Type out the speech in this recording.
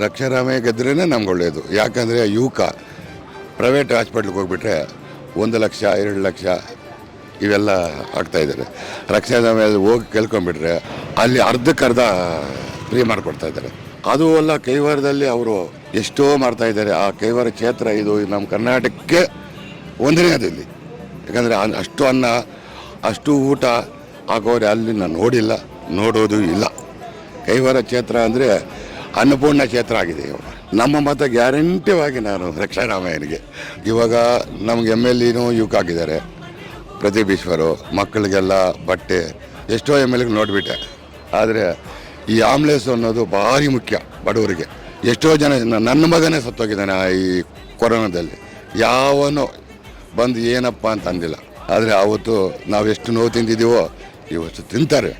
ರಕ್ಷಾರಾಮಯ್ಯ ಗೆದ್ರೇ ನಮ್ಗೆ ಒಳ್ಳೆಯದು. ಯಾಕಂದರೆ ಯುವಕ ಪ್ರೈವೇಟ್ ಹಾಸ್ಪಿಟ್ಲಿಗೆ ಹೋಗ್ಬಿಟ್ರೆ 1 ಲಕ್ಷ 2 ಲಕ್ಷ ಇವೆಲ್ಲ ಆಗ್ತಾಯಿದ್ದಾರೆ. ರಕ್ಷಾರಾಮಯ್ಯ ಹೋಗಿ ಕೇಳ್ಕೊಂಡ್ಬಿಟ್ರೆ ಅಲ್ಲಿ ಅರ್ಧಕ್ಕರ್ಧ ಫ್ರೀ ಮಾಡಿಕೊಡ್ತಾ ಇದ್ದಾರೆ. ಅದು ಅಲ್ಲ, ಕೈವಾರದಲ್ಲಿ ಅವರು ಎಷ್ಟೋ ಮಾಡ್ತಾಯಿದ್ದಾರೆ. ಆ ಕೈವಾರ ಕ್ಷೇತ್ರ ಇದು ನಮ್ಮ ಕರ್ನಾಟಕಕ್ಕೆ ಒಂದನೇದಿಲ್ಲಿ. ಯಾಕಂದರೆ ಅಷ್ಟು ಅನ್ನ ಅಷ್ಟು ಊಟ ಆಗೋರೆ ಅಲ್ಲಿ ನಾನು ನೋಡಿಲ್ಲ, ನೋಡೋದು ಇಲ್ಲ. ಕೈವಾರ ಕ್ಷೇತ್ರ ಅಂದರೆ ಅನ್ನಪೂರ್ಣ ಕ್ಷೇತ್ರ ಆಗಿದೆ. ಇವಾಗ ನಮ್ಮ ಮತ ಗ್ಯಾರಂಟಿವಾಗಿ ನಾನು ರಕ್ಷಾರಾಮಯ್ಯನಿಗೆ. ಇವಾಗ ನಮ್ಗೆ MLA ಯುವಕ ಆಗಿದ್ದಾರೆ, ಪ್ರದೀಪ್ ಈಶ್ವರು. ಮಕ್ಕಳಿಗೆಲ್ಲ ಬಟ್ಟೆ ಎಷ್ಟೋ MLA ನೋಡಿಬಿಟ್ಟೆ. ಆದರೆ ಈ ಆಂಬುಲೆನ್ಸ್ ಅನ್ನೋದು ಭಾರಿ ಮುಖ್ಯ ಬಡವರಿಗೆ. ಎಷ್ಟೋ ಜನ, ನನ್ನ ಮಗನೇ ಸತ್ತೋಗಿದ್ದಾನೆ ಈ ಕೊರೋನಾದಲ್ಲಿ. ಯಾವನೋ ಬಂದು ಏನಪ್ಪ ಅಂತ ಅಂದಿಲ್ಲ. ಆದರೆ ಆವತ್ತು ನಾವು ಎಷ್ಟು ನೋವು ತಿಂದಿದ್ದೀವೋ ಇವತ್ತು ತಿಂತಾರೆ.